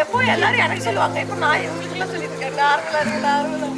எப்போ எல்லாரும் எனக்கு சொல்லுவாங்க, இப்போ நான் இவங்களுக்குலாம் சொல்லிட்டு இருக்கேன். நார்மலா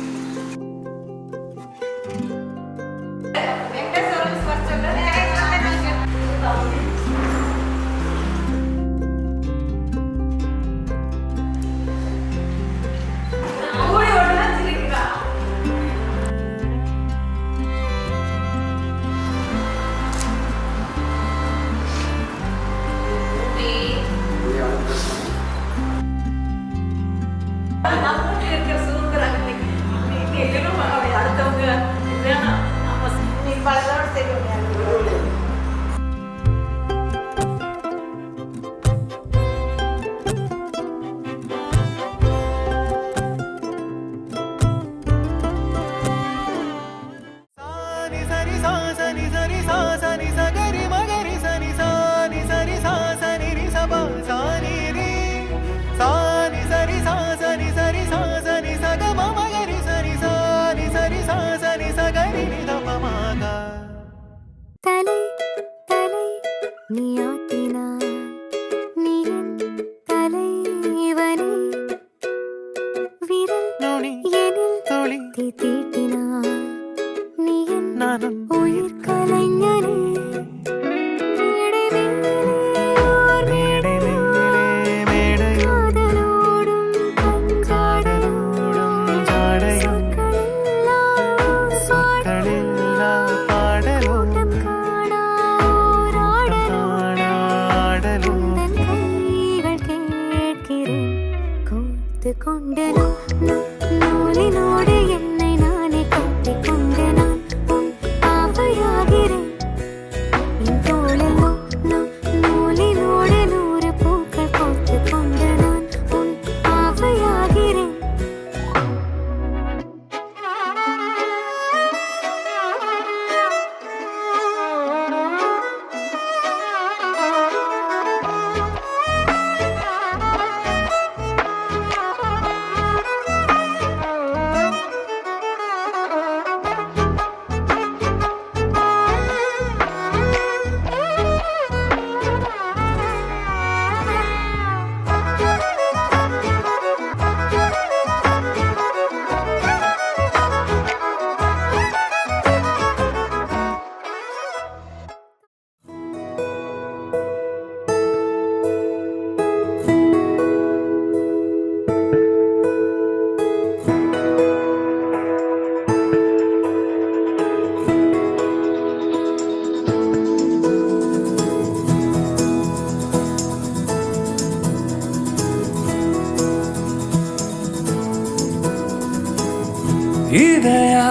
இதயா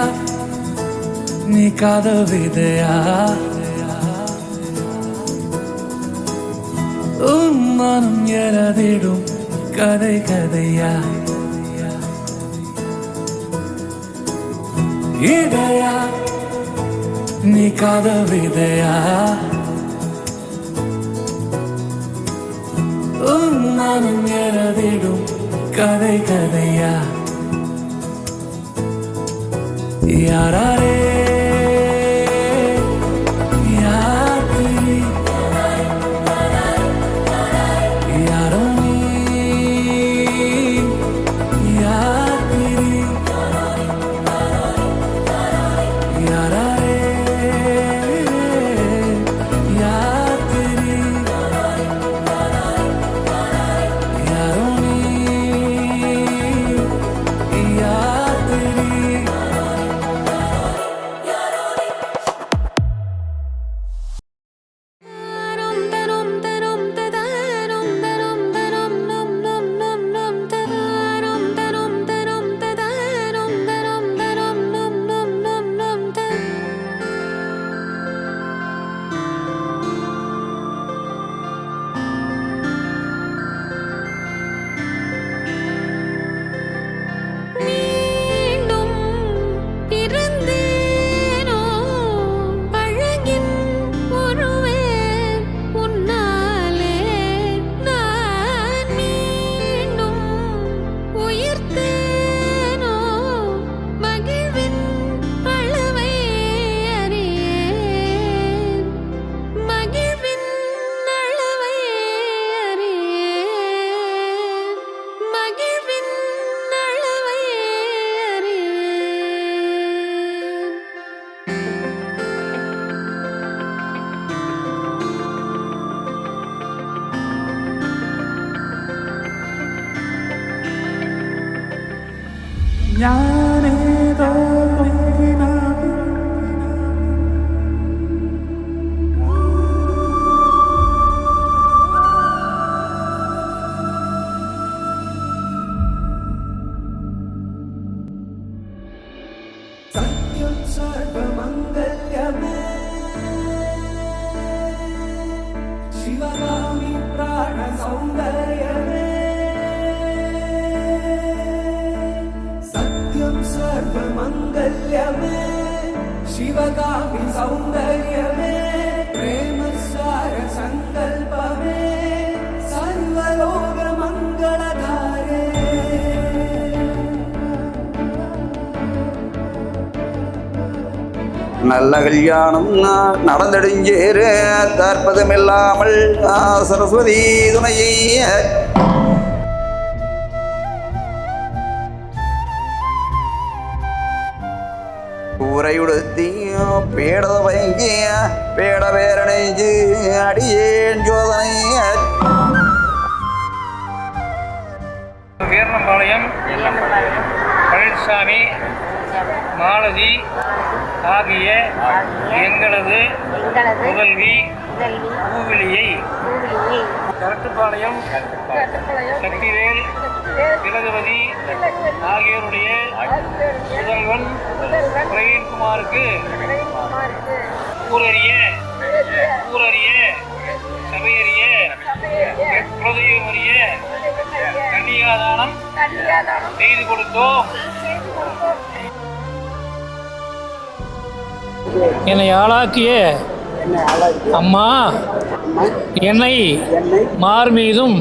நீ கதவிதையா உன் மனம் எழுதிடும் கதை கதையா இதயா நீ கதவிதையா உன் மனம் எழுதிடும் கதை கதையா யாரே ഞാനേതോ സത്യം സർവമംഗല്യമേ ശിവകാമി പ്രാണ സൗന്ദര്യമേ സത്യം സർവമംഗല്യമേ ശിവകാമി സൗന്ദര്യമേ പ്രേമസാര സങ്കൽപമേ സർവലോക മംഗളധാരേ நல்ல கல்யாணம் நடந்தடிஞ்சேரு தற்பதமில்லாமல் சரஸ்வதி துணையை ஊரையுடுத்தி பேடத பயங்கி பேட பேரணைஞ்சு அடியேன் ஜோதனை வீரனம்பாளையம் பழனிசாமி மாலதி ஆகிய எங்களது முதல்வி பூவிலியை கரட்டுப்பாளையம் சக்திவேல் திலகவதி ஆகியோருடைய முதல்வன் பிரவீன்குமாருக்கு ஊரறிய சபையறிய குலதெய்வமறிய கன்னியாதானம் செய்து கொடுத்தோம். என்னை ஆளாக்கிய அம்மா என்னை மார் மீதும்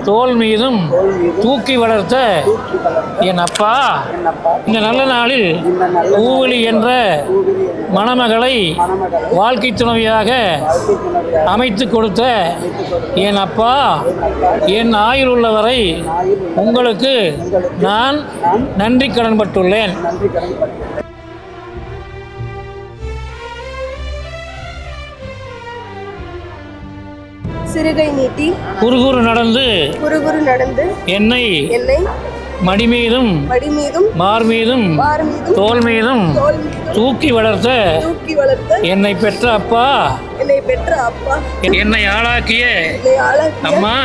தோல் மீதும் தூக்கி வளர்த்த என் அப்பா இந்த நல்ல நாளில் பூவிலி என்ற மணமகளை வாழ்க்கை துணைவியாக அமைத்து கொடுத்த என் அப்பா என் ஆயுள் உள்ளவரை உங்களுக்கு நான் நன்றி கடன்பட்டுள்ளேன். சிறுகை நீட்டி குறுகுறு நடந்து என்னை மடி மீதும் மார் மீதும் தோல் மீதும் தூக்கி வளர்த்த என்னை பெற்ற அப்பா என்னை ஆளாக்கிய அம்மா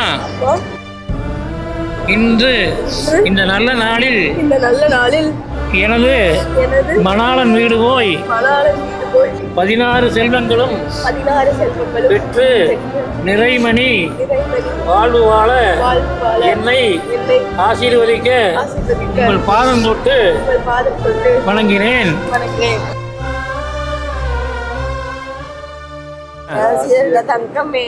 இன்று இந்த நல்ல நாளில் எனது மணாளன் வீடு போய் 16 செல்வங்களும் பெற்று நிறைமணி வாழ்வு வாழ என்னை ஆசீர்வதிக்க உங்கள் பாதம் தொட்டு வணங்கினேன். தங்கமே